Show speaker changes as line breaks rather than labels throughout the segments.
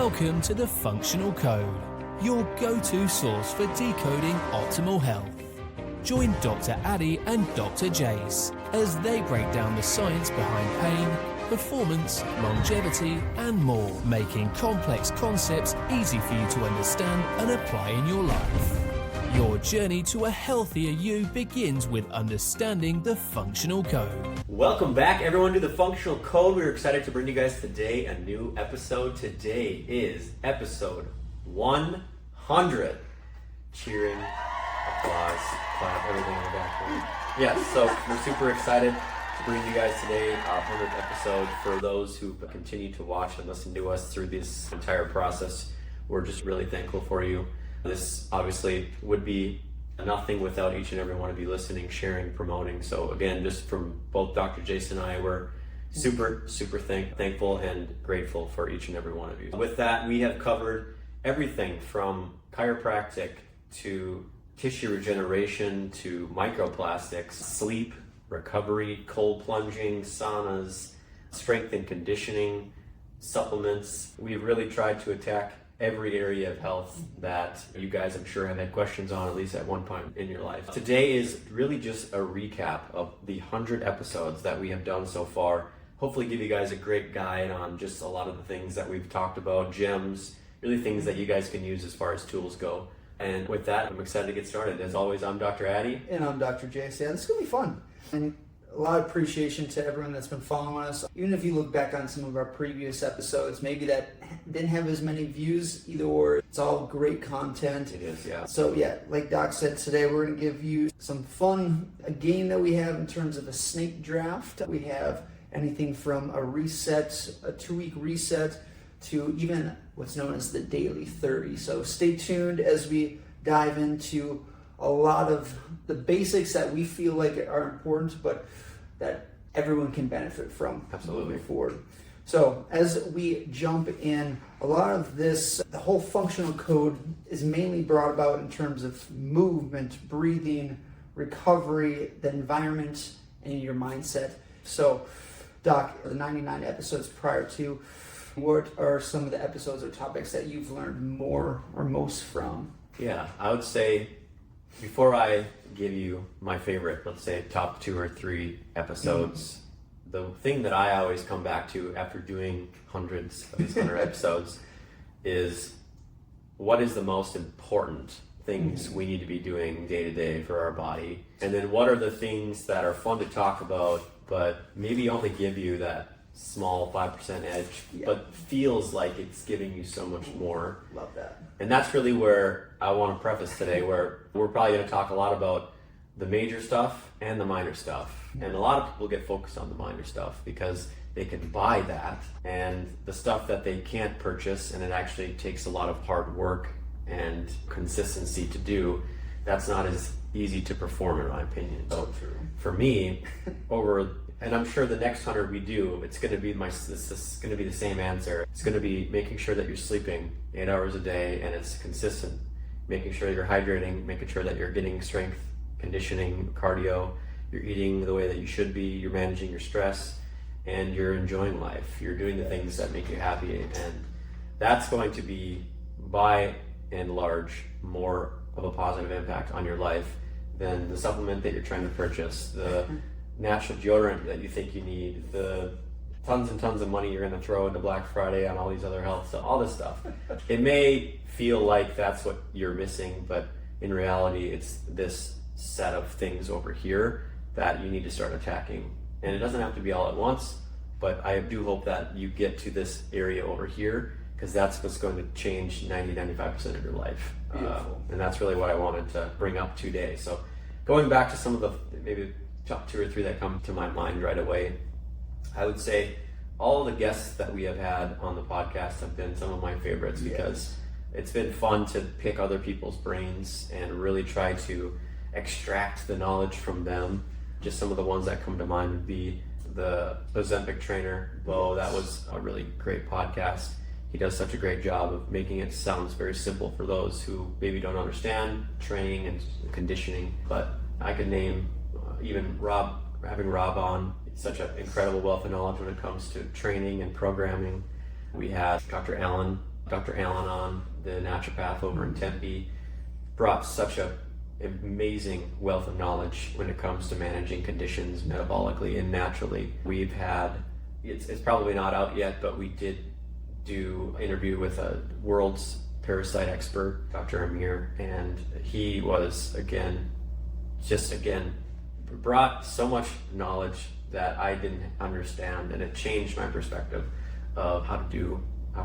Welcome to the Functional Code, your go-to source for decoding optimal health. Join Dr. Addy and Dr. Jace as they break down the science behind pain, performance, longevity, and more, making complex concepts easy for you to understand and apply in your life. Your journey to a healthier you begins with understanding the Functional Code.
Welcome back, everyone, to the Functional Code. We're excited to bring you guys today a new episode. Today is episode 100. Cheering, applause, clap, everything in the background. Yes, so we're super excited to bring you guys today our 100th episode. For those who continue to watch and listen to us through this entire process, we're just really thankful for you. This obviously would be nothing without each and every one of you listening, sharing, promoting. So again, just from both Dr. Jace and I, we're super thankful and grateful for each and every one of you. With that, we have covered everything from chiropractic to tissue regeneration to microplastics, sleep, recovery, cold plunging, saunas, strength and conditioning, supplements. We've really tried to attack every area of health that you guys, I'm sure, have had questions on, at least at one point in your life. Today is really just a recap of the 100 episodes that we have done so far. Hopefully give you guys a great guide on just a lot of the things that we've talked about, gems, really things that you guys can use as far as tools go. And with that, I'm excited to get started. As always, I'm Dr. Addy.
And I'm Dr. Jace. Yeah, this is going to be fun. And a lot of appreciation to everyone that's been following us. Even if you look back on some of our previous episodes, maybe that didn't have as many views, either or. It's all great content.
It is, yeah.
So yeah, like Doc said, today we're going to give you some fun, a game that we have in terms of a snake draft. We have anything from a reset, a 2-week reset, to even what's known as the daily 30. So stay tuned as we dive into a lot of the basics that we feel like are important, but that everyone can benefit from.
Absolutely.
Moving forward. So as we jump in, a lot of this, the whole functional code is mainly brought about in terms of movement, breathing, recovery, the environment, and your mindset. So Doc, the 99 episodes prior to, what are some of the episodes or topics that you've learned more or most from?
Yeah, I would say, before I give you my favorite, let's say top 2 or 3 episodes, the thing that I always come back to after doing hundreds of these 100 episodes is, what is the most important things we need to be doing day to day for our body? And then what are the things that are fun to talk about, but maybe only give you that small 5% edge, but feels like it's giving you so much more.
Love that.
And that's really where I want to preface today, where we're probably going to talk a lot about the major stuff and the minor stuff. And a lot of people get focused on the minor stuff because they can buy that, and the stuff that they can't purchase, and it actually takes a lot of hard work and consistency to do, that's not as easy to perform, in my opinion.
So true.
For me, and I'm sure the next 100 we do, it's going to be this is going to be the same answer. It's going to be making sure that you're sleeping 8 hours a day and it's consistent. Making sure you're hydrating, making sure that you're getting strength, conditioning, cardio, you're eating the way that you should be, you're managing your stress, and you're enjoying life. You're doing the things that make you happy, and that's going to be, by and large, more of a positive impact on your life than the supplement that you're trying to purchase, the natural deodorant that you think you need, the tons and tons of money you're going to throw into Black Friday on all these other health stuff, all this stuff. It may feel like that's what you're missing, but in reality, it's this set of things over here that you need to start attacking. And it doesn't have to be all at once, but I do hope that you get to this area over here, because that's what's going to change 90-95% of your life. And that's really what I wanted to bring up today. So going back to some of the maybe top 2 or 3 that come to my mind right away, I would say all of the guests that we have had on the podcast have been some of my favorites, because it's been fun to pick other people's brains and really try to extract the knowledge from them. Just some of the ones that come to mind would be the Ozempic trainer, Bo. That was a really great podcast. He does such a great job of making it sound very simple for those who maybe don't understand training and conditioning. But I could name even having Rob on, such an incredible wealth of knowledge when it comes to training and programming. We had Dr. Allen Dr. Allen on, the naturopath over in Tempe, brought such a amazing wealth of knowledge when it comes to managing conditions metabolically and naturally. We've had, it's probably not out yet, but we did do an interview with a world's parasite expert, Dr. Amir, and he was again brought so much knowledge that I didn't understand, and it changed my perspective of how to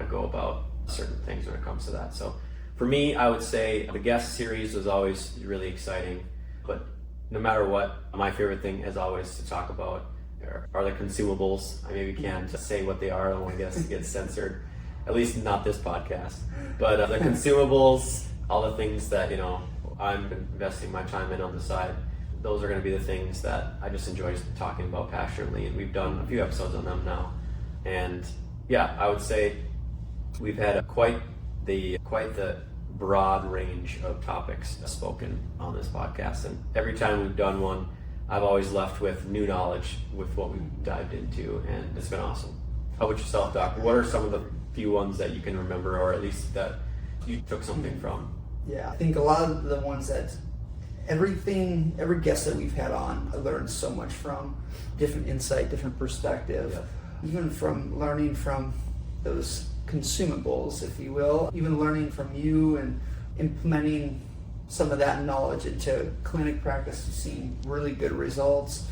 go about certain things when it comes to that. So for me, I would say the guest series was always really exciting, but no matter what, my favorite thing is always to talk about are the consumables. I maybe can't say what they are, I don't want to get censored, at least not this podcast, but the consumables, all the things that, you know, I'm investing my time in on the side, those are going to be the things that I just enjoy talking about passionately, and we've done a few episodes on them now. And yeah, I would say we've had quite the broad range of topics spoken on this podcast, and every time we've done one, I've always left with new knowledge with what we've dived into, and it's been awesome. How about yourself, Doc? What are some of the few ones that you can remember, or at least that you took something from?
Yeah, I think a lot of the ones that every guest that we've had on, I learned so much from, different insight, different perspective, even from learning from those consumables, if you will, even learning from you and implementing some of that knowledge into clinic practice. We've seen really good results.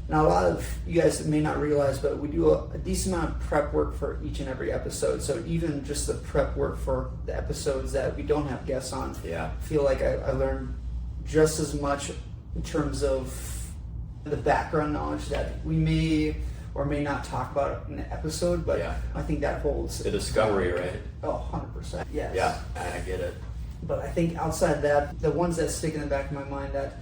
Now, a lot of you guys may not realize, but we do a decent amount of prep work for each and every episode. So even just the prep work for the episodes that we don't have guests on, I feel like I learned just as much in terms of the background knowledge that we may or may not talk about in an episode, but I think that holds.
The discovery, right?
Oh, 100%, yes.
Yeah, I get it.
But I think outside that, the ones that stick in the back of my mind that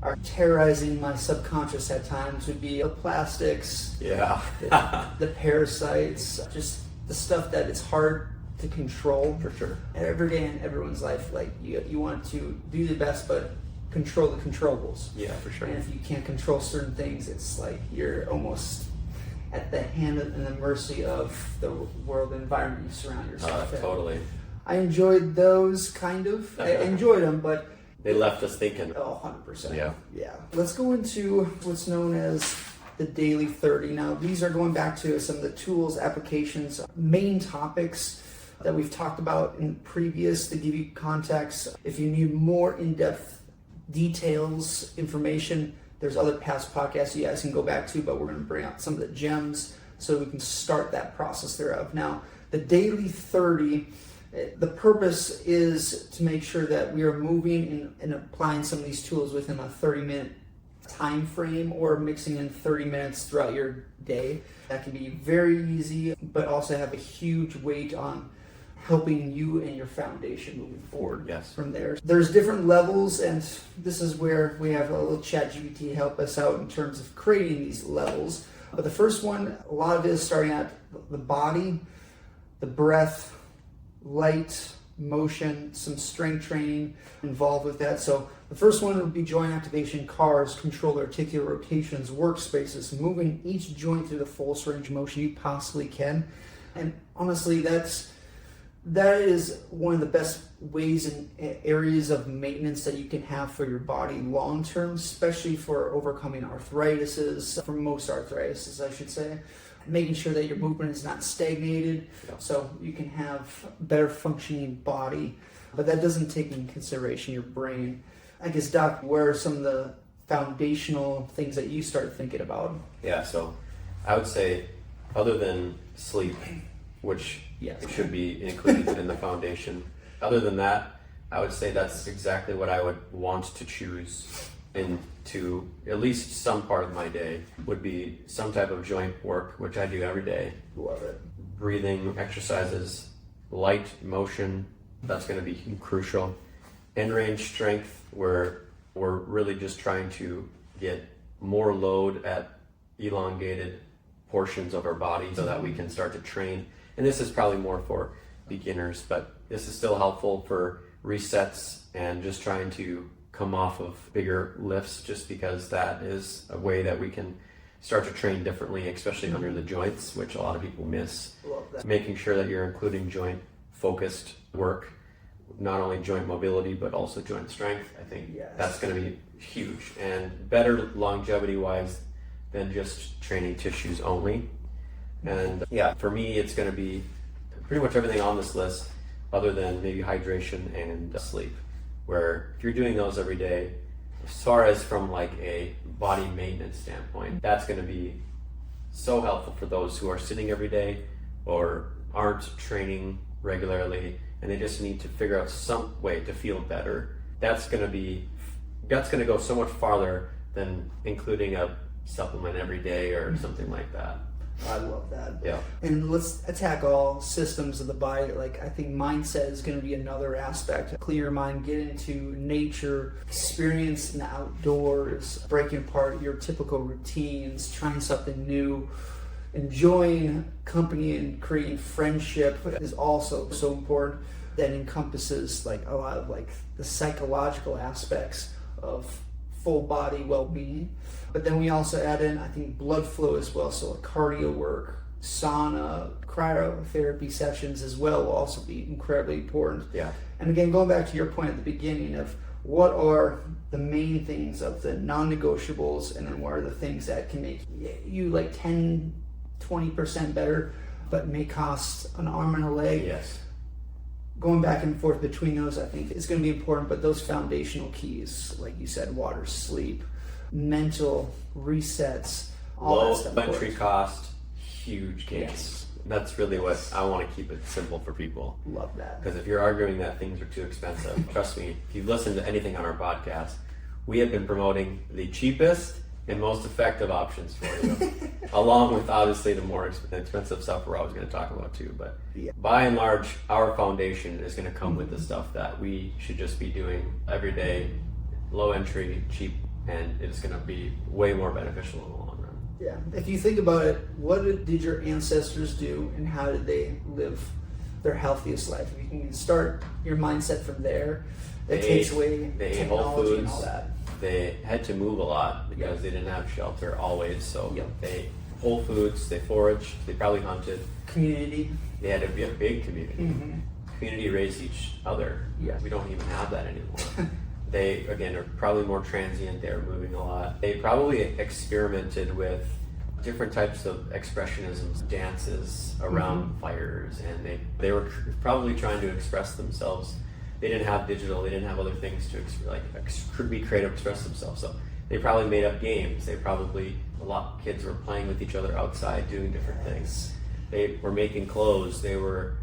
are terrorizing my subconscious at times would be the plastics, the parasites, just the stuff that it's hard to control.
For sure.
Every day in everyone's life, like you want to do the best, but control the controllables.
Yeah, for sure.
And if you can't control certain things, it's like you're almost at the hand and the mercy of the world environment you surround yourself in.
Totally.
I enjoyed those, kind of. I enjoyed them, but
they left us thinking.
Oh, 100%.
Yeah.
Let's go into what's known as the Daily 30. Now, these are going back to some of the tools, applications, main topics that we've talked about in previous to give you context. If you need more in-depth details, information, there's other past podcasts you guys can go back to, but we're going to bring out some of the gems so we can start that process thereof. Now, the Daily 30, the purpose is to make sure that we are moving and applying some of these tools within a 30-minute time frame, or mixing in 30 minutes throughout your day. That can be very easy, but also have a huge weight on helping you and your foundation moving forward.
Yes.
From there. There's different levels, and this is where we have a little ChatGPT help us out in terms of creating these levels. But the first one, a lot of it is starting at the body, the breath, light, motion, some strength training involved with that. So the first one would be joint activation, cars, controlled articular rotations, workspaces, moving each joint through the fullest range of motion you possibly can. And honestly, that is one of the best ways and areas of maintenance that you can have for your body long term, especially for overcoming arthritis, for most arthritis, I should say. Making sure that your movement is not stagnated, so you can have better functioning body. But that doesn't take into consideration your brain. I guess, Doc, what are some of the foundational things that you start thinking about?
Yeah, so I would say, other than sleep, which should be included in the foundation, other than that, I would say that's exactly what I would want to choose into at least some part of my day, would be some type of joint work, which I do every day.
Love it.
Breathing exercises, light motion, that's going to be crucial. End range strength, where we're really just trying to get more load at elongated portions of our body so that we can start to train. And this is probably more for beginners, but this is still helpful for resets and just trying to come off of bigger lifts, just because that is a way that we can start to train differently, especially under the joints, which a lot of people miss.
Love that.
Making sure that you're including joint focused work, not only joint mobility, but also joint strength. I think that's going to be huge and better longevity wise than just training tissues only. And yeah, for me, it's going to be pretty much everything on this list other than maybe hydration and sleep, where if you're doing those every day, as far as from like a body maintenance standpoint, that's going to be so helpful for those who are sitting every day or aren't training regularly and they just need to figure out some way to feel better. That's going to go so much farther than including a supplement every day or something like that.
I love that.
Yeah.
And let's attack all systems of the body. Like, I think mindset is going to be another aspect. Clear your mind, get into nature, experience in the outdoors, breaking apart your typical routines, trying something new, enjoying company and creating friendship is also so important. That encompasses like a lot of like the psychological aspects of full body well-being. But then we also add in, I think, blood flow as well. So like cardio work, sauna, cryotherapy sessions as well will also be incredibly important.
Yeah.
And again, going back to your point at the beginning of what are the main things of the non-negotiables, and then what are the things that can make you like 10, 20% better, but may cost an arm and a leg.
Yes.
Going back and forth between those, I think, is going to be important, but those foundational keys, like you said, water, sleep, mental resets, all that stuff.
Low entry cost, huge gains. Yes. That's really what I want to keep it simple for people.
Love that.
Because if you're arguing that things are too expensive, trust me, if you've listened to anything on our podcast, we have been promoting the cheapest and most effective options for you, along with obviously the more expensive stuff we're always going to talk about too. But by and large, our foundation is going to come with the stuff that we should just be doing every day, low entry, cheap, and it's going to be way more beneficial in the long run.
Yeah. If you think about it, what did your ancestors do and how did they live their healthiest life? If you can start your mindset from there, it takes away technology and all that.
They had to move a lot because they didn't have shelter always, so they whole foods, they foraged, they probably hunted.
Community.
They had to be a big community. Mm-hmm. Community raised each other.
Yes.
We don't even have that anymore. They, again, are probably more transient. They were moving a lot. They probably experimented with different types of expressionisms, dances around fires, and they were probably trying to express themselves. They didn't have digital, they didn't have other things to be creative, express themselves. So they probably made up games. A lot of kids were playing with each other outside, doing different things. They were making clothes. They were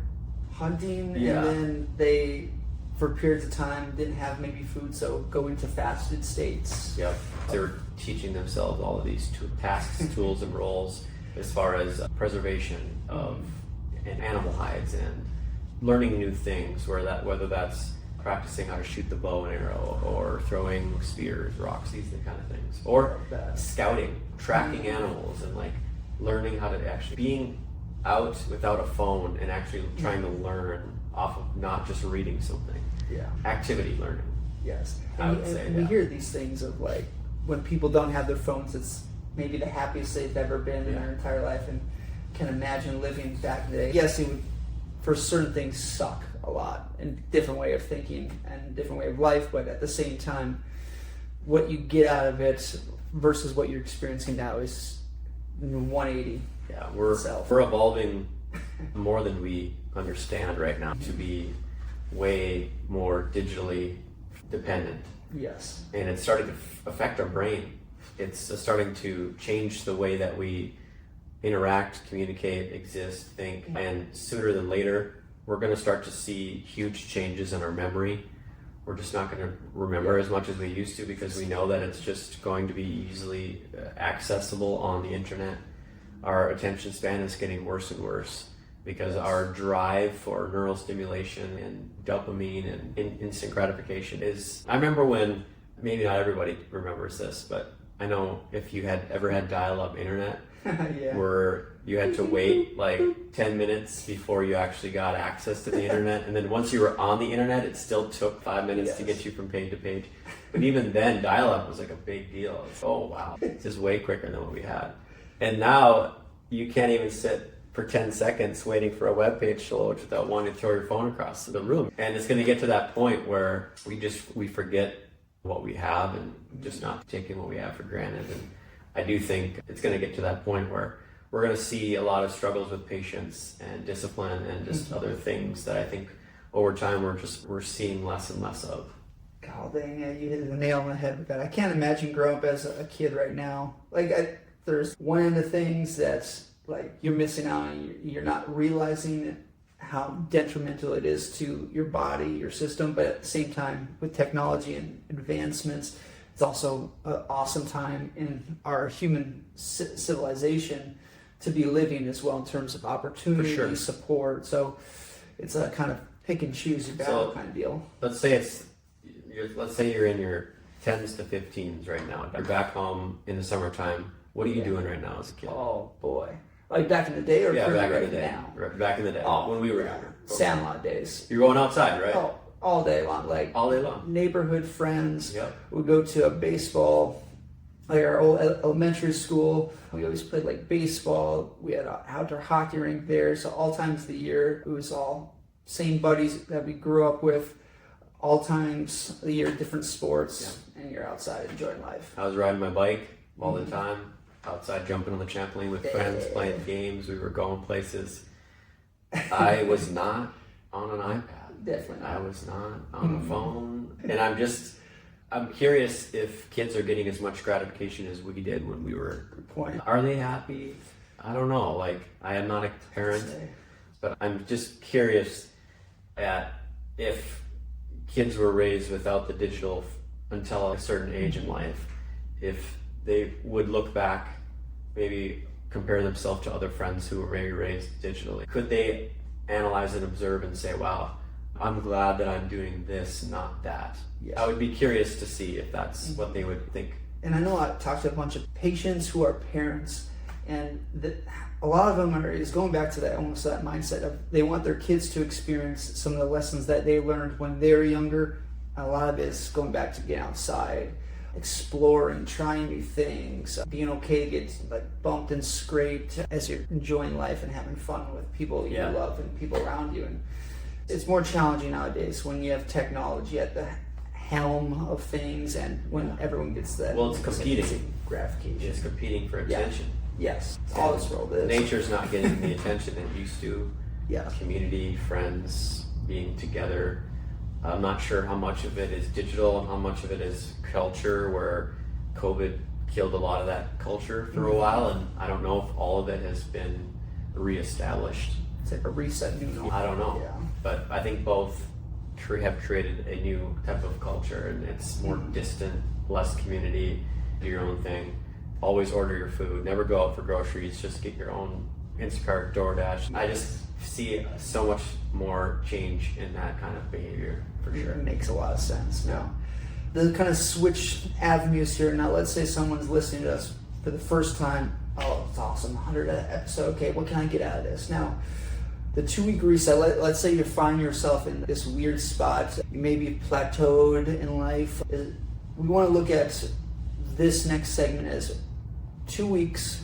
hunting, and then they, for periods of time, didn't have maybe food, so go into fasted states.
Yep. They were teaching themselves all of these tasks, tools, and roles as far as preservation of and animal hides and learning new things, whether that's practicing how to shoot the bow and arrow or throwing spears, rocks, these kind of things, or scouting, tracking animals, and like learning how to actually being out without a phone and actually trying to learn off of not just reading something. Yeah. Activity learning.
Yes.
I would say
we hear these things of like when people don't have their phones, it's maybe the happiest they've ever been in their entire life, and can imagine living back in the day. Yes, it would, for certain things, suck a lot, and different way of thinking and different way of life, but at the same time, what you get out of it versus what you're experiencing now is 180.
Yeah, we're evolving more than we understand right now to be way more digitally dependent.
Yes.
And it's starting to affect our brain. It's starting to change the way that we interact, communicate, exist, think, and sooner than later, we're going to start to see huge changes in our memory. We're just not going to remember as much as we used to because we know that it's just going to be easily accessible on the internet. Our attention span is getting worse and worse because our drive for neural stimulation and dopamine and instant gratification is... I remember when, maybe not everybody remembers this, but I know if you had ever had dial-up internet, where you had to wait like 10 minutes before you actually got access to the internet, and then once you were on the internet, it still took 5 minutes to get you from page to page. But even then, dial-up was like a big deal. Oh wow, this is way quicker than what we had. And now you can't even sit for 10 seconds waiting for a web page to load without wanting to throw your phone across the room. And it's going to get to that point where we forget what we have and just not taking what we have for granted. And I do think it's going to get to that point where we're going to see a lot of struggles with patience and discipline and just other things that I think over time we're seeing less and less of.
God dang it, you hit the nail on the head with that. I can't imagine growing up as a kid right now. Like, there's one end of things that's like you're missing out and you're not realizing how detrimental it is to your body, your system, but at the same time, with technology and advancements, it's also an awesome time in our human civilization to be living as well in terms of opportunity, support. So it's a kind of pick and choose your battle kind of deal.
Let's say you're in your 10s to 15s right now. You're back home in the summertime. What are you doing right now as a kid?
Oh boy. Like back in the day or
back
right
in the day.
now?
Right, back in the day, when we were younger.
Sandlot days.
You're going outside, right?
Oh, all day long. Like
all day long.
Neighborhood friends.
Yep.
We go to a baseball, like our old elementary school. We always played like baseball. We had an outdoor hockey rink there. So all times of the year, it was all same buddies that we grew up with. All times of the year, different sports, and you're outside enjoying life.
I was riding my bike all the time. Outside jumping on the trampoline with friends, playing games. We were going places. I was not on an iPad.
Definitely not.
I was not on a phone. And I'm curious if kids are getting as much gratification as we did when we were.
Good point.
Are they happy? I don't know. Like, I am not a parent, but I'm just curious at if kids were raised without the digital until a certain age in life, if they would look back, maybe compare themselves to other friends who were maybe raised digitally. Could they analyze and observe and say, wow, I'm glad that I'm doing this, not that?
Yes.
I would be curious to see if that's what they would think.
And I know I talked to a bunch of patients who are parents, and a lot of them is going back to that almost that mindset of they want their kids to experience some of the lessons that they learned when they were younger. A lot of it is going back to getting outside, exploring, trying new things, being okay to get like bumped and scraped as you're enjoying life and having fun with people you love and people around you. And it's more challenging nowadays when you have technology at the helm of things and when everyone gets that.
Well, it's competing.
Gratification.
It's competing for attention.
Yes, all this world is.
Nature's not getting the attention it used to.
Yeah.
Community, friends, being together. I'm not sure how much of it is digital and how much of it is culture, where COVID killed a lot of that culture for a while, and I don't know if all of it has been reestablished.
It's like a reset, new normal.
I don't know,
Yeah.
but I think both have created a new type of culture, and it's more distant, less community, do your own thing. Always order your food, never go out for groceries, just get your own Instacart, DoorDash. I just see so much more change in that kind of behavior, for sure.
It makes a lot of sense now. The kind of switch avenues here. Now, let's say someone's listening to us for the first time. Oh, it's awesome, 100 episode. Okay, what can I get out of this? Now, the 2-week reset, let's say you find yourself in this weird spot. You may be plateaued in life. We want to look at this next segment as 2 weeks.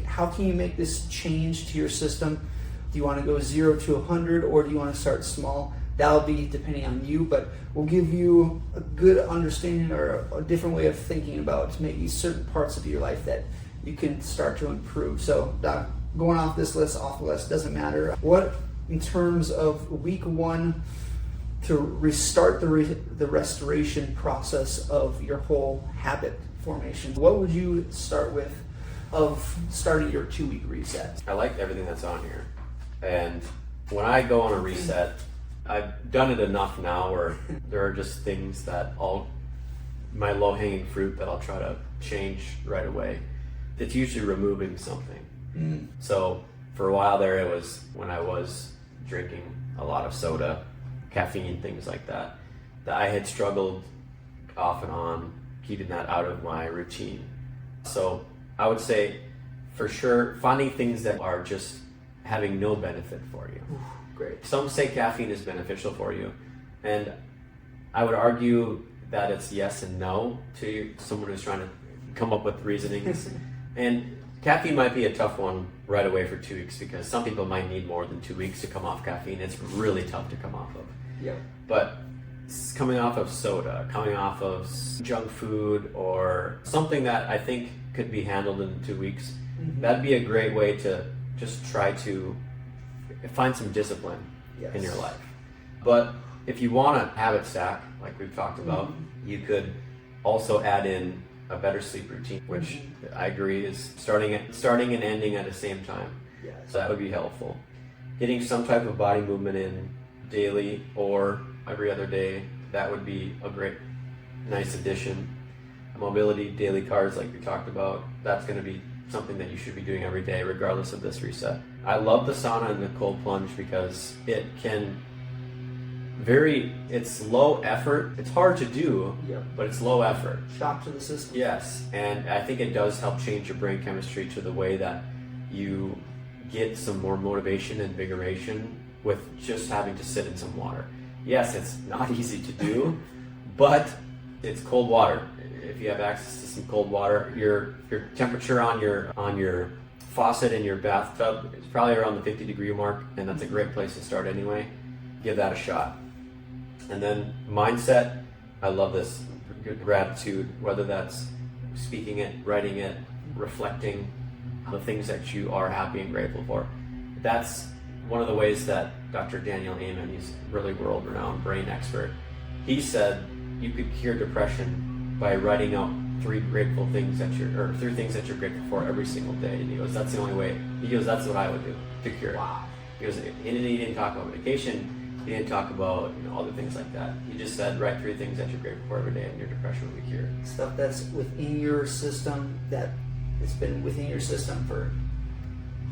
How can you make this change to your system? Do you want to go 0 to 100, or do you want to start small? That'll be depending on you, but we'll give you a good understanding or a different way of thinking about maybe certain parts of your life that you can start to improve. So, Doc, going off the list, doesn't matter. What, in terms of week 1, to restart the restoration process of your whole habit formation, what would you start with of starting your 2-week reset?
I like everything that's on here. And when I go on a reset, I've done it enough now where there are just things that my low-hanging fruit that I'll try to change right away. It's usually removing something. So for a while there, it was when I was drinking a lot of soda, caffeine, things like that I had struggled off and on keeping that out of my routine. So I would say, for sure, finding things that are just having no benefit for you.
Great.
Some say caffeine is beneficial for you, and I would argue that it's yes and no to someone who's trying to come up with reasonings. And Caffeine might be a tough one right away for 2 weeks because some people might need more than 2 weeks to come off caffeine. It's really tough to come off of.
Yeah.
But coming off of soda, coming off of junk food, or something that I think could be handled in 2 weeks, that'd be a great way to just try to find some discipline in your life. But if you want to habit stack, like we've talked about, you could also add in a better sleep routine, which I agree is starting and ending at the same time.
Yes.
So that would be helpful. Getting some type of body movement in daily or every other day, that would be a great, nice addition. Mobility, daily cards like we talked about, that's going to be something that you should be doing every day regardless of this reset. I love the sauna and the cold plunge because it's low effort. It's hard to do, but it's low effort.
Shock to the system.
Yes, and I think it does help change your brain chemistry to the way that you get some more motivation and invigoration with just having to sit in some water. Yes, it's not easy to do, but it's cold water. If you have access to some cold water, your temperature on your faucet in your bathtub is probably around the 50-degree mark, and that's a great place to start anyway. Give that a shot. And then mindset, I love this. Gratitude, whether that's speaking it, writing it, reflecting the things that you are happy and grateful for. That's one of the ways that Dr. Daniel Amen, he's really world-renowned brain expert, he said you could cure depression by writing out 3 things that you're grateful for every single day. And he goes, that's the only way. He goes, that's what I would do to cure it.
Wow.
He goes, he didn't talk about medication. He didn't talk about other things like that. He just said write 3 things that you're grateful for every day, and your depression will be cured.
Stuff that's within your system, that it's been within your system for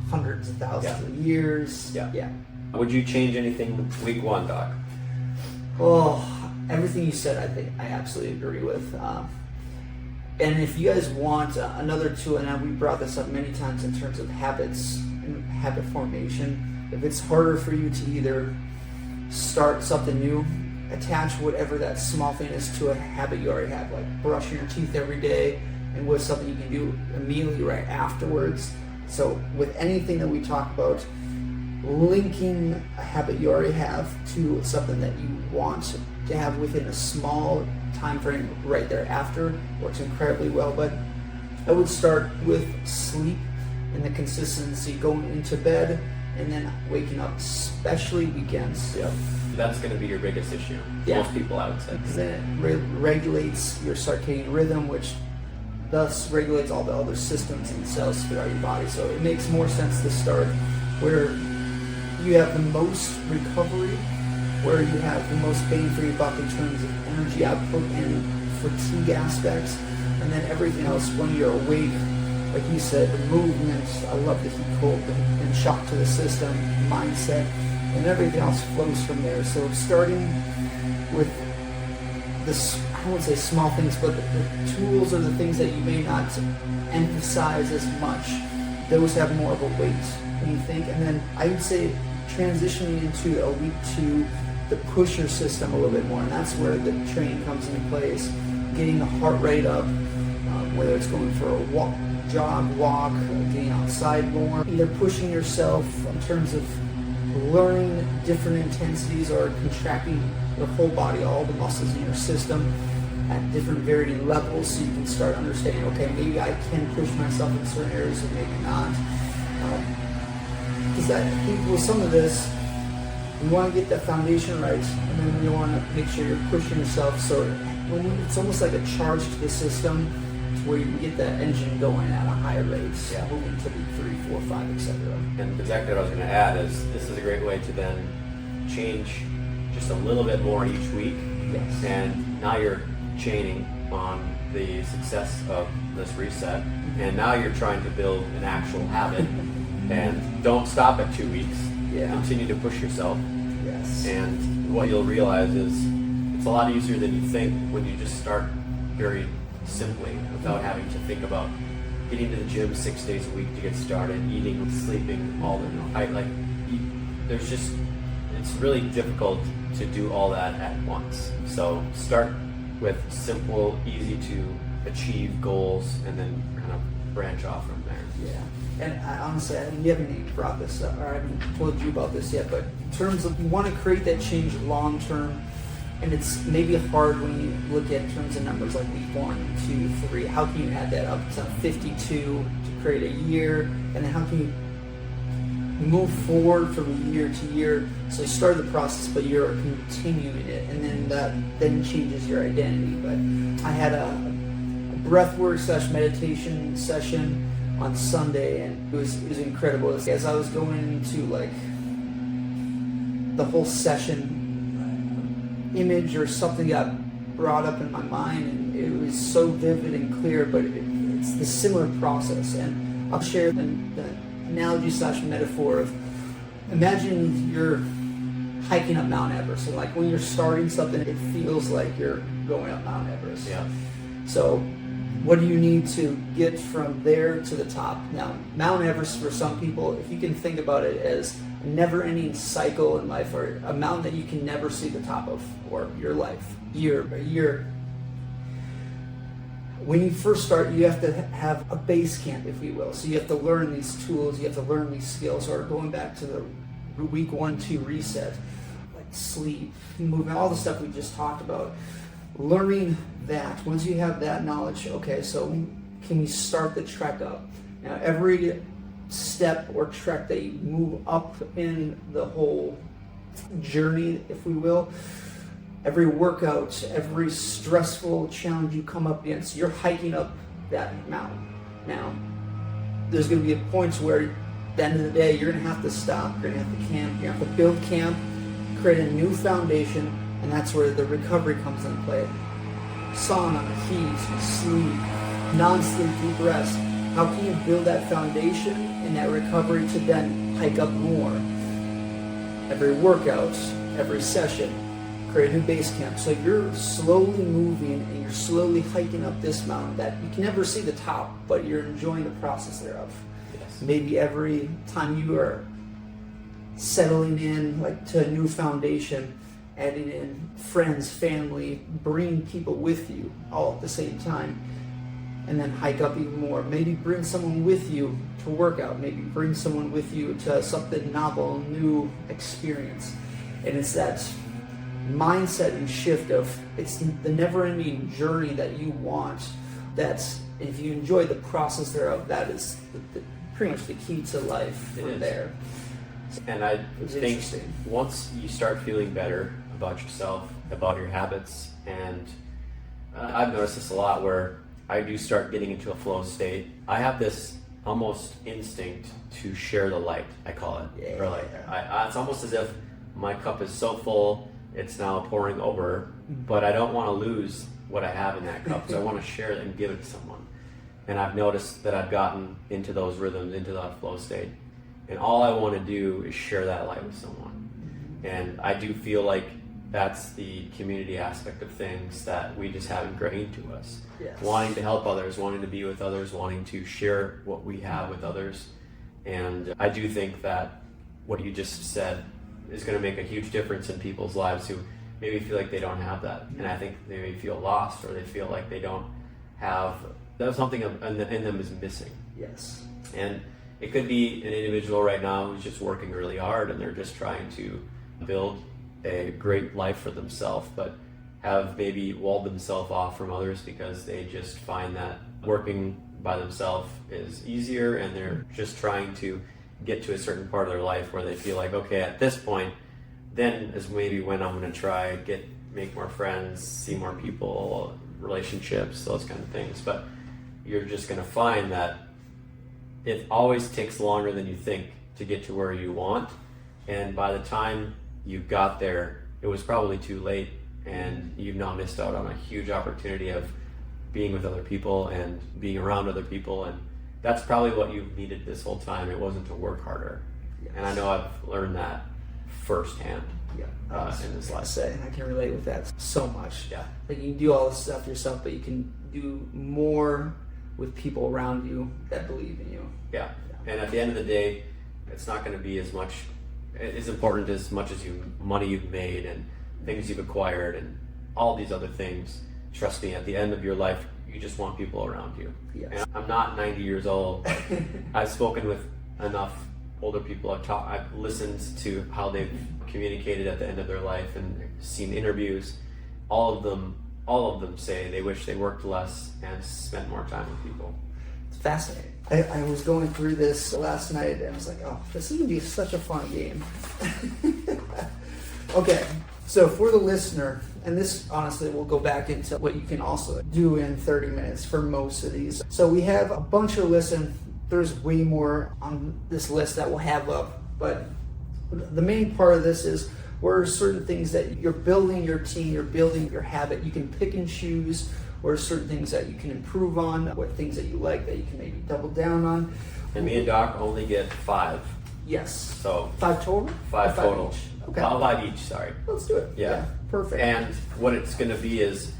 hundreds of thousands of years. Yeah.
Would you change anything week 1, Doc?
Oh, everything you said, I think I absolutely agree with. And if you guys want another tool, and we brought this up many times in terms of habits and habit formation, if it's harder for you to either start something new, attach whatever that small thing is to a habit you already have, like brushing your teeth every day, and what's something you can do immediately right afterwards. So with anything that we talk about, linking a habit you already have to something that you want to have within a small time frame right thereafter works incredibly well. But I would start with sleep and the consistency going into bed and then waking up, especially weekends.
That's going to be your biggest issue. Most people, I would say.
Because then it regulates your circadian rhythm, which thus regulates all the other systems and cells throughout your body. So it makes more sense to start where you have the most recovery, where you have the most bang for your buck in terms of energy output and fatigue aspects, and then everything else when you're awake, like you said, the movement, I love the heat cold and shock to the system, mindset, and everything else flows from there. So starting with this, I won't say small things, but the tools or the things that you may not emphasize as much, those have more of a weight than you think. And then I would say transitioning into a week 2, to push your system a little bit more, and that's where the training comes into place. Getting the heart rate up, whether it's going for a walk, getting outside more, either pushing yourself in terms of learning different intensities or contracting the whole body, all the muscles in your system at different varying levels, so you can start understanding, okay, maybe I can push myself in certain areas or maybe not. Because I think with some of this, you want to get that foundation right, and then you want to make sure you're pushing yourself, so when it's almost like a charge to the system, to where you can get that engine going at a higher rate, moving to week 3, 4, 5, etc.
And exactly what I was going to add is this is a great way to then change just a little bit more each week.
Yes.
And now you're chaining on the success of this reset, and now you're trying to build an actual habit. And don't stop at 2 weeks. Continue to push yourself.
Yes.
And what you'll realize is it's a lot easier than you think when you just start very simply without having to think about getting to the gym 6 days a week to get started, eating, sleeping, all the it's really difficult to do all that at once. So start with simple, easy to achieve goals, and then kind of branch off from there.
Yeah, and honestly, you haven't even brought this up, or I haven't told you about this yet, but in terms of you want to create that change long term, and it's maybe hard when you look at terms of numbers like week 1, 2, 3. How can you add that up to 52 to create a year, and then how can you move forward from year to year? So you started the process, but you're continuing it, and then that then changes your identity. But I had a breathwork / meditation session on Sunday, and it was incredible. As I was going into like the whole session, image or something got brought up in my mind, and it was so vivid and clear. But it's the similar process, and I'll share the analogy / metaphor of, imagine you're hiking up Mount Everest, and like when you're starting something, it feels like you're going up Mount Everest.
Yeah.
So what do you need to get from there to the top? Now, Mount Everest for some people, if you can think about it as a never-ending cycle in life, or a mountain that you can never see the top of, or your life, year by year. When you first start, you have to have a base camp, if you will. So you have to learn these tools, you have to learn these skills, or going back to the week 1, 2 reset, like sleep, movement, all the stuff we just talked about. Learning that, once you have that knowledge, okay, so can we start the trek up? Now, every step or trek that you move up in the whole journey, if we will, every workout, every stressful challenge you come up against, you're hiking up that mountain. Now, there's going to be a point where at the end of the day, you're going to have to stop, you're going to have to camp, you're going to have to build camp, create a new foundation, and that's where the recovery comes into play. Sauna, heat, sleep, non-sleep, deep rest. How can you build that foundation and that recovery to then hike up more? Every workout, every session, create a new base camp. So you're slowly moving and you're slowly hiking up this mountain that you can never see the top, but you're enjoying the process thereof.
Yes.
Maybe every time you are settling in like to a new foundation, adding in friends, family, bringing people with you all at the same time, and then hike up even more. Maybe bring someone with you to work out. Maybe bring someone with you to something novel, new experience. And it's that mindset and shift of, it's the never-ending journey that you want. That's, if you enjoy the process thereof, that is pretty much the key to life from there.
And I think once you start feeling better about yourself, about your habits, and I've noticed this a lot where I do start getting into a flow state. I have this almost instinct to share the light, I call it.
Yeah.
Or like, it's almost as if my cup is so full, it's now pouring over, but I don't want to lose what I have in that cup, so I want to share it and give it to someone. And I've noticed that I've gotten into those rhythms, into that flow state, and all I want to do is share that light with someone. And I do feel like that's the community aspect of things that we just have ingrained to us.
Yes.
Wanting to help others, wanting to be with others, wanting to share what we have with others. And I do think that what you just said is going to make a huge difference in people's lives who maybe feel like they don't have that. And I think they may feel lost, or they feel like they don't have, that something in them is missing.
Yes.
And it could be an individual right now who's just working really hard and they're just trying to build a great life for themselves, but have maybe walled themselves off from others because they just find that working by themselves is easier, and they're just trying to get to a certain part of their life where they feel like, okay, at this point, then is maybe when I'm going to try make more friends, see more people, relationships, those kind of things. But you're just going to find that it always takes longer than you think to get to where you want, and by the time you got there, it was probably too late, and you've now missed out on a huge opportunity of being with other people and being around other people. And that's probably what you've needed this whole time. It wasn't to work harder.
Yes.
And I know I've learned that firsthand.
Yeah,
in this life.
I can relate with that so much.
Yeah.
Like, you can do all this stuff yourself, but you can do more with people around you that believe in you.
Yeah. And at the end of the day, it's not going to be as important as much as money you've made and things you've acquired and all these other things. Trust me, at the end of your life, you just want people around you.
Yes.
And I'm not 90 years old, but I've spoken with enough older people. I've listened to how they've communicated at the end of their life and seen interviews. All of them say they wish they worked less and spent more time with people.
It's fascinating. I was going through this last night and I was like, oh, this is going to be such a fun game. Okay, so for the listener, and this honestly will go back into what you can also do in 30 minutes for most of these. So we have a bunch of lists, and there's way more on this list that we'll have up, but the main part of this is where are certain things that you're building your team, you're building your habit. You can pick and choose where are certain things that you can improve on, what things that you like that you can maybe double down on.
And me and Doc only get 5.
Yes.
So
5 total?
5 total.
Each? Okay.
5 each, sorry.
Let's do it.
Yeah.
Perfect.
And what it's going to be is,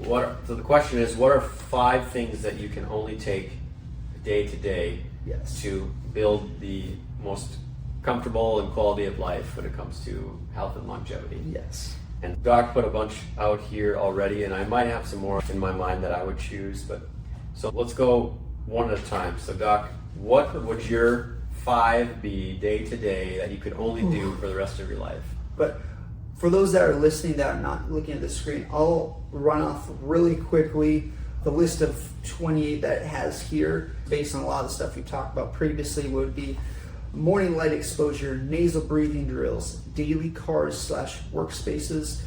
so the question is, what are 5 things that you can only take day to day
Yes.
to build the most comfortable and quality of life when it comes to health and longevity?
Yes.
And Doc put a bunch out here already, and I might have some more in my mind that I would choose, but so let's go one at a time. So Doc, what would your 5 be day to day that you could only do for the rest of your life?
But for those that are listening that are not looking at the screen, I'll run off really quickly the list of 28 that it has here based on a lot of the stuff we talked about previously. Would be morning light exposure, nasal breathing drills, daily cars / workspaces,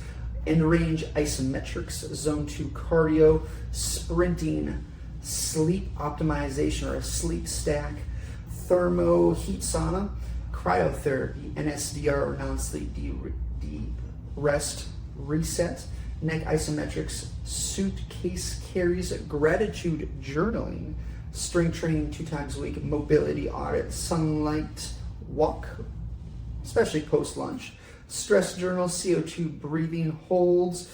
end range isometrics, zone 2 cardio, sprinting, sleep optimization or a sleep stack, thermo heat sauna, cryotherapy, NSDR or non-sleep deep rest reset, neck isometrics, suitcase carries, gratitude journaling, strength training 2 times a week, mobility audit, sunlight walk, especially post-lunch, stress journal, CO2 breathing holds,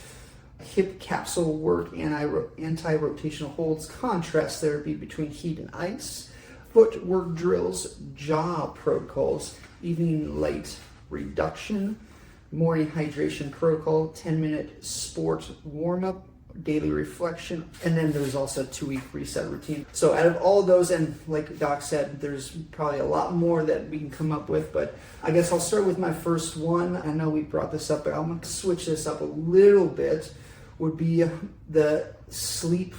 hip capsule work, anti-rotational holds, contrast therapy between heat and ice, footwork drills, jaw protocols, evening light reduction, morning hydration protocol, 10-minute sport warm-up, daily reflection, and then there's also a 2-week reset routine. So out of all of those, and like Doc said, there's probably a lot more that we can come up with, but I guess I'll start with my first one. I know we brought this up, but I'm going to switch this up a little bit, would be the sleep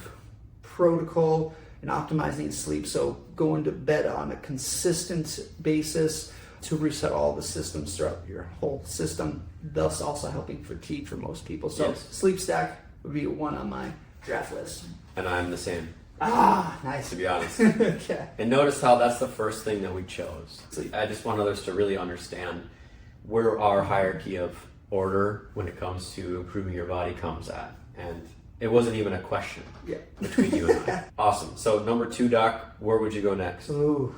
protocol and optimizing sleep. So going to bed on a consistent basis to reset all the systems throughout your whole system, thus also helping fatigue for most people. So
Yes.
sleep stack would be 1 on my draft list.
And I'm the same,
Nice.
to be honest.
Okay.
And notice how that's the first thing that we chose.
Sleep.
I just want others to really understand where our hierarchy of order when it comes to improving your body comes at. And it wasn't even a question
Yeah.
between you and I. Awesome. So number 2, Doc, where would you go next?
Ooh.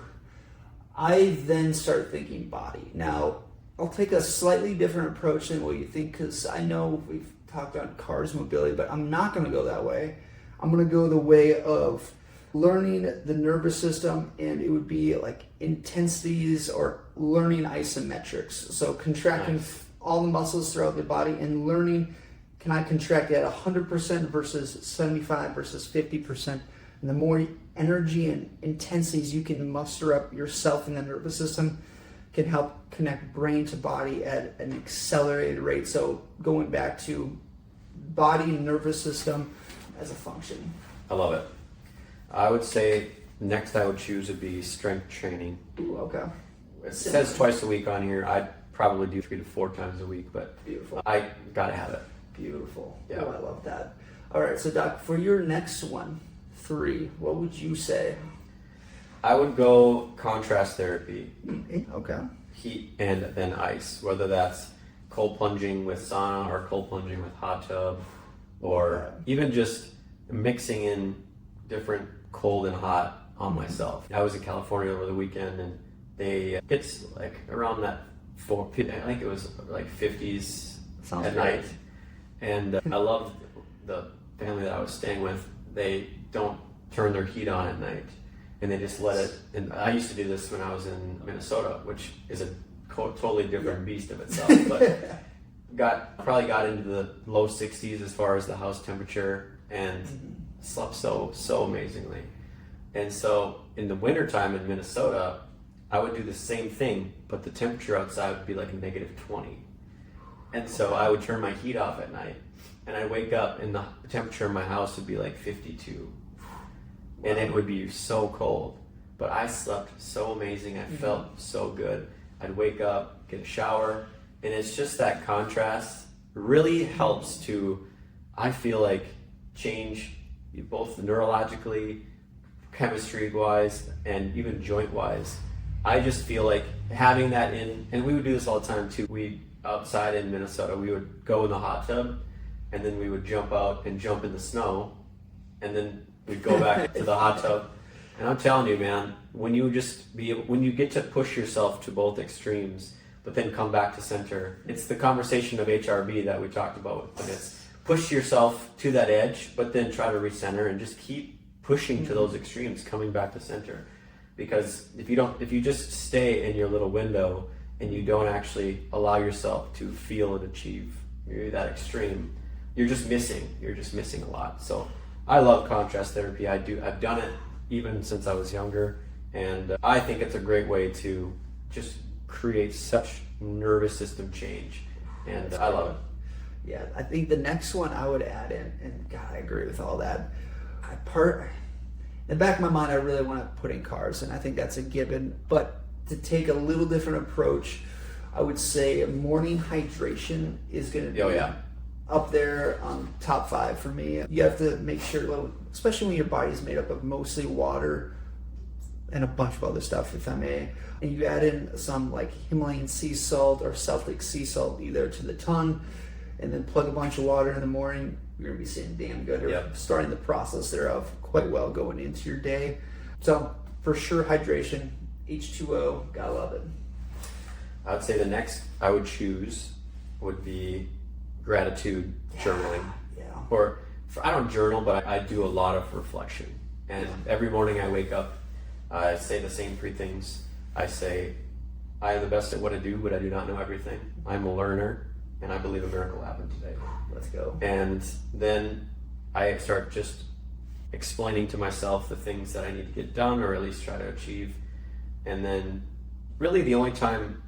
I then start thinking body. Now, I'll take a slightly different approach than what you think, because I know we've talked about cars mobility, but I'm not going to go that way. I'm going to go the way of learning the nervous system, and it would be like intensities or learning isometrics. So contracting all the muscles throughout the body and learning, can I contract at 100% versus 75 versus 50%? And the more energy and intensities you can muster up yourself in the nervous system can help connect brain to body at an accelerated rate. So going back to body and nervous system as a function.
I love it. I would say next I would choose would be strength training.
Ooh, okay.
It says twice a week on here. I'd probably do 3 to 4 times a week, but
Beautiful.
I gotta have it.
Beautiful.
Yeah.
Oh, I love that. All right, so Doc, for your next one, 3, what would you say?
I would go contrast therapy,
Okay.
heat and then ice, whether that's cold plunging with sauna or cold plunging with hot tub, or even just mixing in different cold and hot on myself. I was in California over the weekend, and it's like around that I think it was like 50s
Sounds
at
great.
night, and I loved the family that I was staying with. They don't turn their heat on at night, and they just let it. And I used to do this when I was in Minnesota, which is a totally different beast of itself. But probably got into the low 60s as far as the house temperature, and slept so amazingly. And so in the wintertime in Minnesota, I would do the same thing, but the temperature outside would be like -20. And so I would turn my heat off at night, and I'd wake up and the temperature in my house would be like 52. And it would be so cold. But I slept so amazing. I felt so good. I'd wake up, get a shower, and it's just that contrast really helps to, I feel like, change both neurologically, chemistry-wise, and even joint-wise. I just feel like having that in, and we would do this all the time too. Outside in Minnesota, we would go in the hot tub, and then we would jump out and jump in the snow, and then we'd go back to the hot tub. And I'm telling you, man, when you get to push yourself to both extremes, but then come back to center, it's the conversation of HRB that we talked about. When it's push yourself to that edge, but then try to recenter and just keep pushing to those extremes, coming back to center. Because if you just stay in your little window and you don't actually allow yourself to feel and achieve that extreme, you're just missing a lot. So I love contrast therapy. I've done it even since I was younger, and I think it's a great way to just create such nervous system change, and I love it.
Yeah, I think the next one I would add in, and God, I agree with all that. In the back of my mind, I really want to put in carbs, and I think that's a given. But to take a little different approach, I would say morning hydration is going to be up there on top 5 for me. You have to make sure, especially when your body is made up of mostly water and a bunch of other stuff, if I may, and you add in some like Himalayan sea salt or South Lake sea salt either to the tongue, and then plug a bunch of water in the morning, you're gonna be sitting damn good, or starting the process thereof quite well going into your day. So for sure, hydration, H2O, gotta love it.
I would say the next I would choose would be gratitude journaling. I don't journal, but I do a lot of reflection. And every morning I wake up, I say the same 3 things. I say, I am the best at what I do, but I do not know everything. I'm a learner, and I believe a miracle happened today.
Let's go.
And then I start just explaining to myself the things that I need to get done, or at least try to achieve. And then really the only time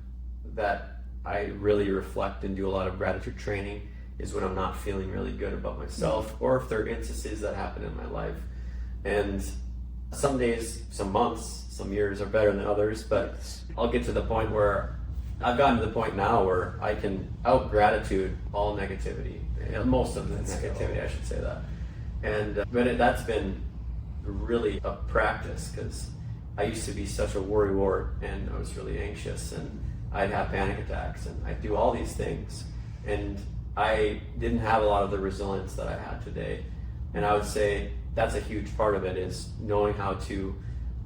that I really reflect and do a lot of gratitude training is when I'm not feeling really good about myself, or if there are instances that happen in my life. And some days, some months, some years are better than others, but I'll get to the point where I've gotten to the point now where I can out-gratitude all negativity, most of the negativity, I should say that. And that's been really a practice, because I used to be such a worrywart, and I was really anxious, and I'd have panic attacks, and I'd do all these things, and I didn't have a lot of the resilience that I had today. And I would say that's a huge part of it, is knowing how to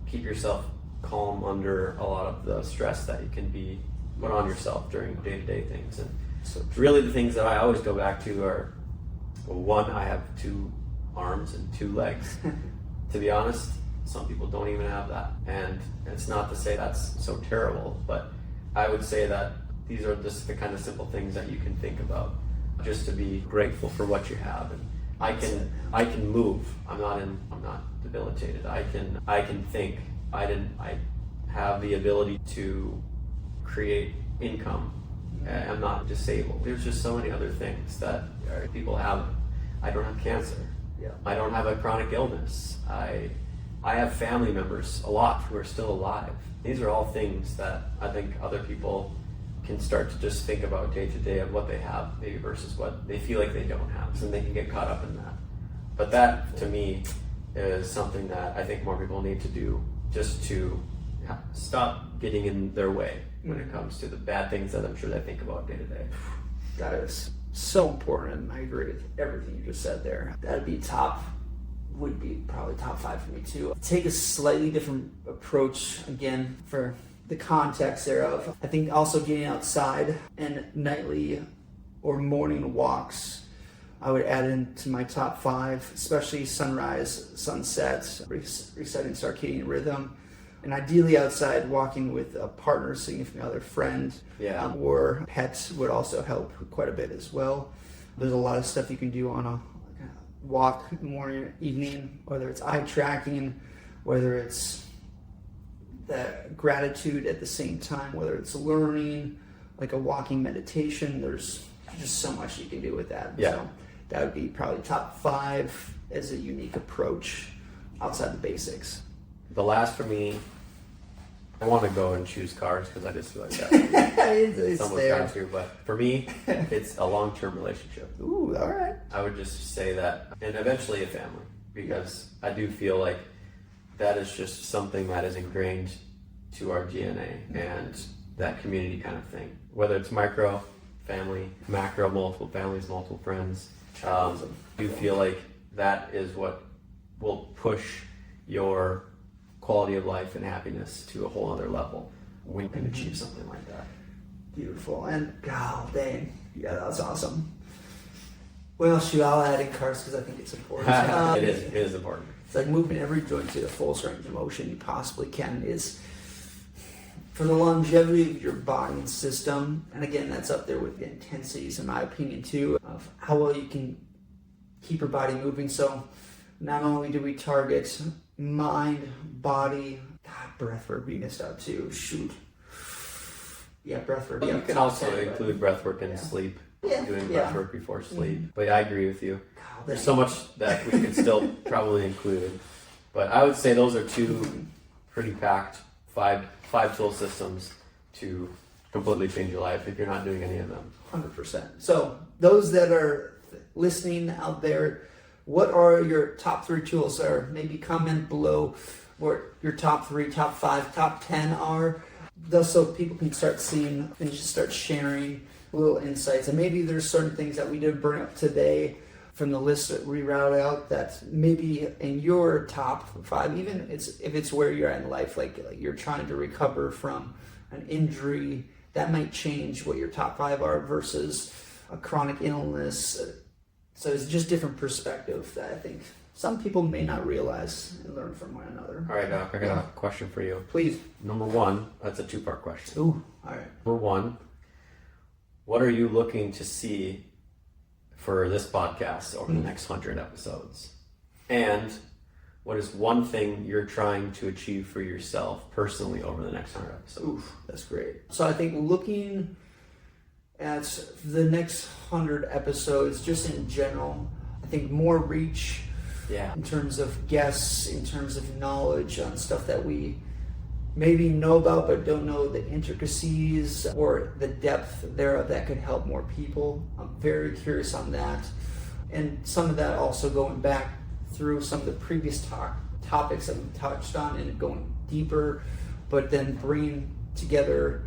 keep yourself calm under a lot of the stress that you can be put on yourself during day-to-day things. And so really the things that I always go back to are, well, 1, I have 2 arms and 2 legs. To be honest, some people don't even have that. And it's not to say that's so terrible, but I would say that these are just the kind of simple things that you can think about, just to be grateful for what you have. And I can move. I'm not debilitated. I can think. I have the ability to create income. I'm not disabled. There's just so many other things that people have. I don't have cancer. I don't have a chronic illness. I have family members, a lot, who are still alive. These are all things that I think other people can start to just think about day to day, of what they have maybe versus what they feel like they don't have, so they can get caught up in that. But that, to me, is something that I think more people need to do, just to stop getting in their way when it comes to the bad things that I'm sure they think about day to day.
That is so important, and I agree with everything you just said there. Would be probably top 5 for me too. Take a slightly different approach, again, for the context thereof. I think also getting outside and nightly or morning walks, I would add into my top 5, especially sunrise, sunset, resetting circadian rhythm, and ideally outside walking with a partner, significant other, friend, or pets would also help quite a bit as well. There's a lot of stuff you can do on a walk morning, evening, whether it's eye tracking, whether it's that gratitude at the same time, whether it's learning, like a walking meditation. There's just so much you can do with that.
Yeah.
So that would be probably top 5 as a unique approach outside the basics.
The last for me, I want to go and choose cars because I just feel like that.
It's
Someone's
there.
got to, but for me, it's a long-term relationship.
Ooh, all right.
I would just say that, and eventually a family, because I do feel like that is just something that is ingrained to our DNA and that community kind of thing. Whether it's micro, family, macro, multiple families, multiple friends, you feel like that is what will push your quality of life and happiness to a whole other level when you can achieve something like that.
Beautiful. And, god dang. Yeah, that was awesome. Well, shoot, I'll add in cars because I think it's important.
It is important.
It's like moving every joint to the fullest range of motion you possibly can is for the longevity of your body and system. And again, that's up there with the intensities, in my opinion, too, of how well you can keep your body moving. So not only do we target mind, body, breath work we missed out too. Shoot. Yeah, breath work.
You can also include breath work in sleep. Doing breath work before sleep. But I agree with you. There's so much that we could still probably include. But I would say those are 2 pretty packed 5 tool systems to completely change your life if you're not doing any of them.
100%. So those that are listening out there, what are your top 3 tools? Or maybe comment below what your top 3, top 5, top 10 are. Thus, so people can start seeing and just start sharing little insights. And maybe there's certain things that we didn't bring up today from the list that we routed out that maybe in your top 5, even if it's where you're at in life, like you're trying to recover from an injury, that might change what your top 5 are versus a chronic illness. So it's just different perspective that I think some people may not realize and learn from one another.
All right, Doc, I got a question for you.
Please.
Number 1, that's a 2-part question.
Ooh, all right.
Number 1, what are you looking to see for this podcast over the next 100 episodes? And what is one thing you're trying to achieve for yourself personally over the next 100 episodes?
Oof, that's great. So I think looking at the next 100 episodes, just in general, I think more reach in terms of guests, in terms of knowledge on stuff that we maybe know about but don't know the intricacies or the depth thereof that could help more people. I'm very curious on that. And some of that also going back through some of the previous topics that we touched on and going deeper, but then bringing together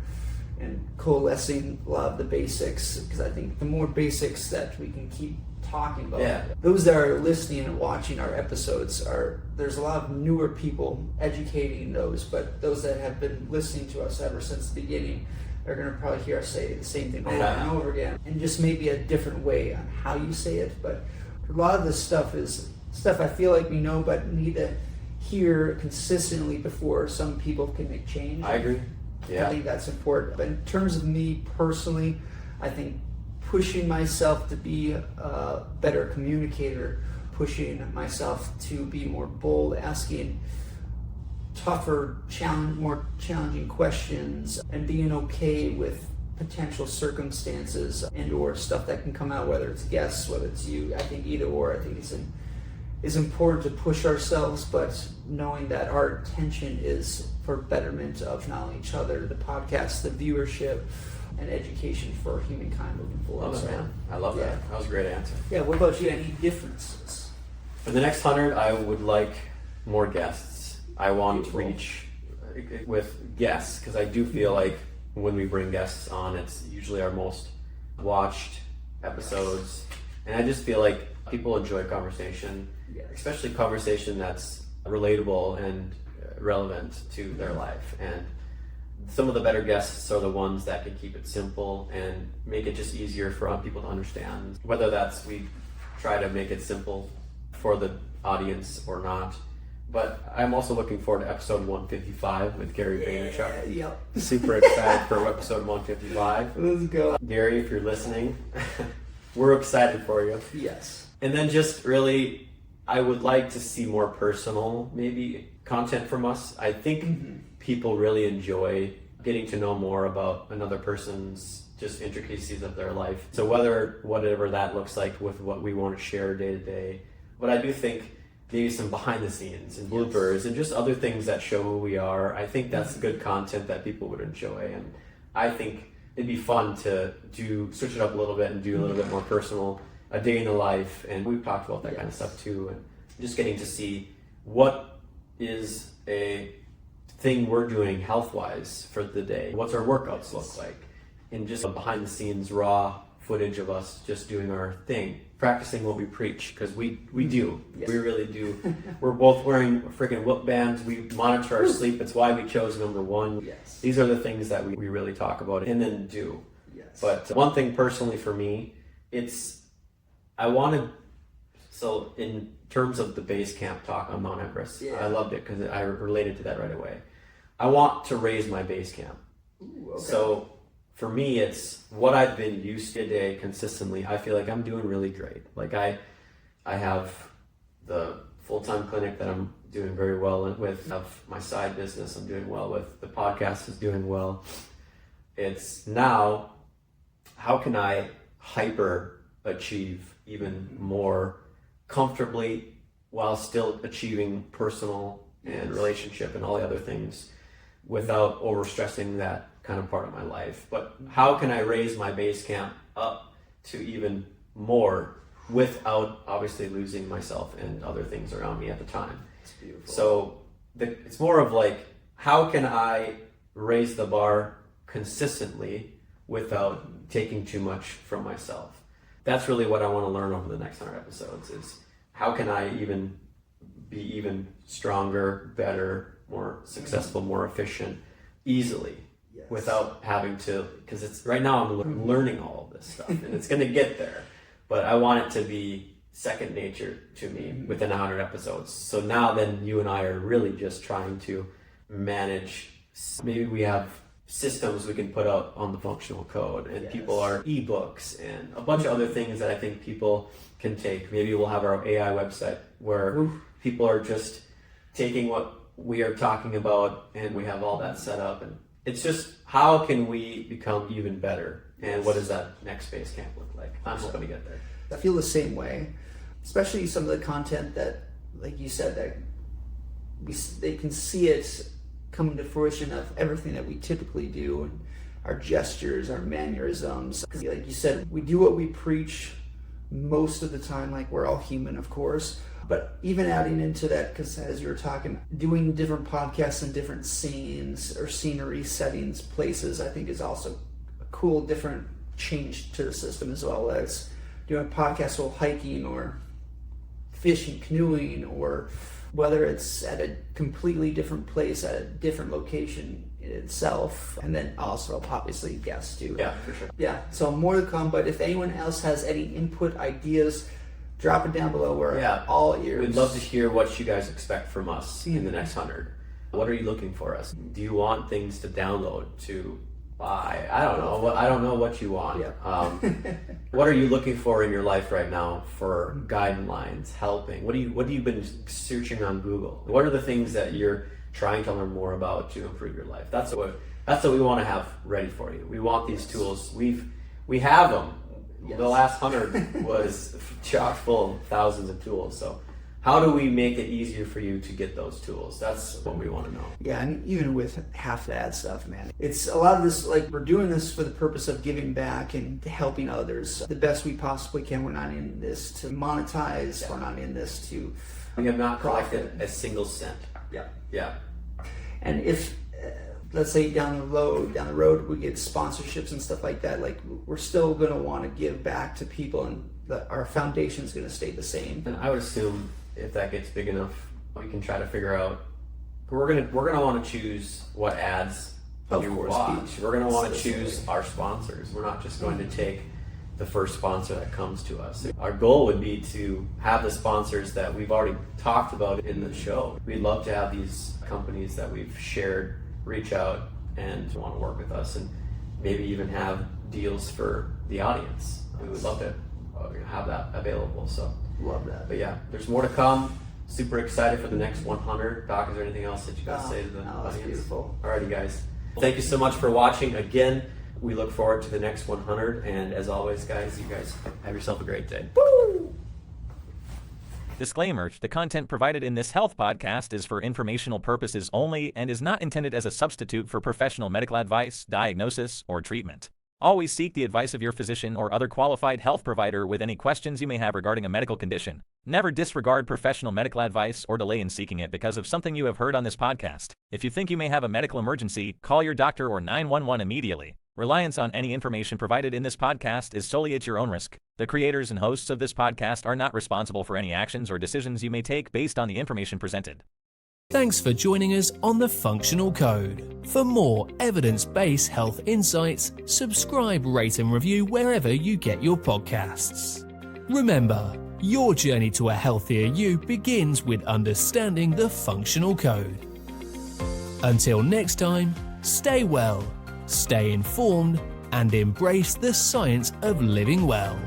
and coalescing a lot of the basics, because I think the more basics that we can keep talking about, those that are listening and watching our episodes there's a lot of newer people educating those, but those that have been listening to us ever since the beginning are going to probably hear us say the same thing over and over again, and just maybe a different way on how you say it. But a lot of this stuff is stuff I feel like we know but need to hear consistently before some people can make change.
I agree.
I think that's important. But in terms of me personally, I think pushing myself to be a better communicator, pushing myself to be more bold, asking tougher, more challenging questions, and being okay with potential circumstances and or stuff that can come out, whether it's guests, whether it's you. I think either or. I think it's important to push ourselves, but knowing that our intention is for betterment of not only each other, the podcast, the viewership, and education for humankind moving forward.
Love it, man. I love that. That was a great answer.
Yeah, what about you? Any differences?
For the next 100, I would like more guests. I want to reach with guests, because I do feel like when we bring guests on, it's usually our most watched episodes. And I just feel like people enjoy conversation, especially conversation that's relatable and relevant to their life. And some of the better guests are the ones that can keep it simple and make it just easier for people to understand. Whether that's we try to make it simple for the audience or not. But I'm also looking forward to episode 155 with Gary Vaynerchuk.
Yep.
Super excited for episode 155.
Let's go.
Gary, if you're listening, we're excited for you.
Yes.
And then just really, I would like to see more personal, maybe, content from us. I think people really enjoy getting to know more about another person's just intricacies of their life. So whatever that looks like with what we want to share day to day. But I do think maybe some behind the scenes and bloopers and just other things that show who we are. I think that's good content that people would enjoy. And I think it'd be fun to switch it up a little bit and do a little bit more personal, a day in the life. And we've talked about that kind of stuff too. And just getting to see what is a thing we're doing health-wise for the day. What's our workouts look like? And just a behind-the-scenes raw footage of us just doing our thing, practicing what we preach, because we do. Yes. We really do. We're both wearing freaking Whoop bands. We monitor our sleep. It's why we chose number one.
Yes.
These are the things that we really talk about and then do.
Yes.
But one thing personally for me, so in terms of the base camp talk on Mount Everest, I loved it because I related to that right away. I want to raise my base camp.
Ooh, okay.
So for me, it's what I've been used to today consistently. I feel like I'm doing really great. Like I have the full-time clinic that I'm doing very well with. I have my side business I'm doing well with. The podcast is doing well. It's now, how can I hyper achieve even more comfortably while still achieving personal and relationship and all the other things without overstressing that kind of part of my life. But how can I raise my base camp up to even more without obviously losing myself and other things around me at the time?
It's beautiful.
So it's more of like, how can I raise the bar consistently without taking too much from myself? That's really what I want to learn over the next 100 episodes is how can I even be even stronger, better, more successful, more efficient, easily, without having to, because it's right now I'm learning all of this stuff and it's going to get there, but I want it to be second nature to me within 100 episodes. So now then you and I are really just trying to manage, maybe we have systems we can put out on the functional code and people are ebooks and a bunch of other things that I think people can take. Maybe we'll have our AI website where people are just taking what we are talking about and we have all that set up, and it's just how can we become even better and what does that next base camp look like? I'm hoping to get there.
I feel the same way, especially some of the content that, like you said, that they can see it come to fruition of everything that we typically do and our gestures, our mannerisms. Like you said, we do what we preach most of the time, like we're all human, of course, but even adding into that, because as you were talking, doing different podcasts in different scenes or scenery settings, places, I think is also a cool, different change to the system, as well as doing a podcast while hiking or fishing, canoeing, or whether it's at a completely different place, at a different location in itself, and then also obviously guests too.
Yeah, for sure.
Yeah, so more to come, but if anyone else has any input, ideas, drop it down below. We're all ears.
We'd love to hear what you guys expect from us in the next 100. What are you looking for us? Do you want things to download, to buy? I don't know. I don't know what you want.
Yeah.
What are you looking for in your life right now for guidelines, helping? What have you been searching on Google? What are the things that you're trying to learn more about to improve your life? That's what we want to have ready for you. We want these tools. We have them. Yes. The last 100 was chock full of thousands of tools. So how do we make it easier for you to get those tools? That's what we want to know.
Yeah, and even with half that stuff, man, it's a lot of this, like, we're doing this for the purpose of giving back and helping others the best we possibly can. We're not in this to monetize. Yeah. We're not in this to
we have not collected a single cent. Yeah.
And if let's say down the road we get sponsorships and stuff like that, like, we're still going to want to give back to people, and our foundation is going to stay the same.
And I would assume if that gets big enough, we can try to figure out, we're gonna want to choose what ads you watch. We're gonna want to choose our sponsors. We're not just going to take the first sponsor that comes to us. Our goal would be to have the sponsors that we've already talked about in the show. We'd love to have these companies that we've shared reach out and want to work with us, and maybe even have deals for the audience. We would love to have that available. So
Love that.
but yeah, there's more to come. Super excited for the next 100. Doc, is there anything else that you guys say to the
no, that's
audience?
beautiful.
Alrighty, guys. Thank you so much for watching. Again, we look forward to the next 100. And as always, guys, you guys have yourself a great day.
Woo!
Disclaimer: the content provided in this health podcast is for informational purposes only and is not intended as a substitute for professional medical advice, diagnosis, or treatment. Always seek the advice of your physician or other qualified health provider with any questions you may have regarding a medical condition. Never disregard professional medical advice or delay in seeking it because of something you have heard on this podcast. If you think you may have a medical emergency, call your doctor or 911 immediately. Reliance on any information provided in this podcast is solely at your own risk. The creators and hosts of this podcast are not responsible for any actions or decisions you may take based on the information presented.
Thanks for joining us on The Functional Code. For more evidence-based health insights, subscribe, rate and review wherever you get your podcasts. Remember, your journey to a healthier you begins with understanding the Functional Code. Until next time, stay well, stay informed, and embrace the science of living well.